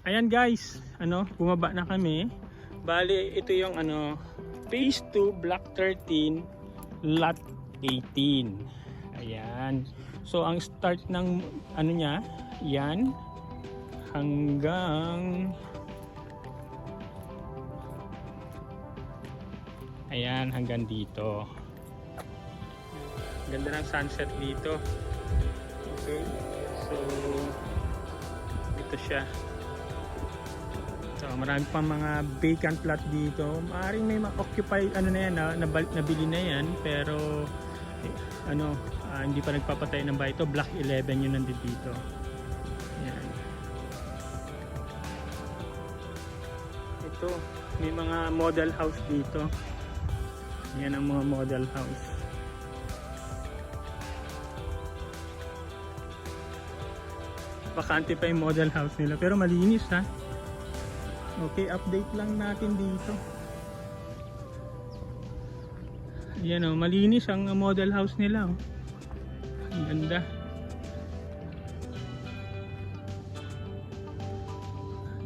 Ayan guys, bumaba na kami. Bali, ito yung phase 2, block 13, lot 18. Ayan. So ang start ng niya, yan hanggang ayan, hanggang dito. Ganda ng sunset dito. Okay. So ito siya. So, marami pang mga vacant lot dito. Maaaring may ma-occupy nabili na yan, pero hindi pa nagpapatay ng bahay. Ito block 11 yun nandito dito. Yan. Ito, may mga model house dito. Yan ang mga model house. Bakante pa yung model house nila, pero malinis ha. Okay, update lang natin dito. Yan o, malinis ang model house nila o. Ang ganda.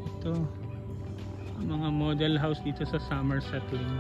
Ito ang mga model house dito sa Somerset Lane.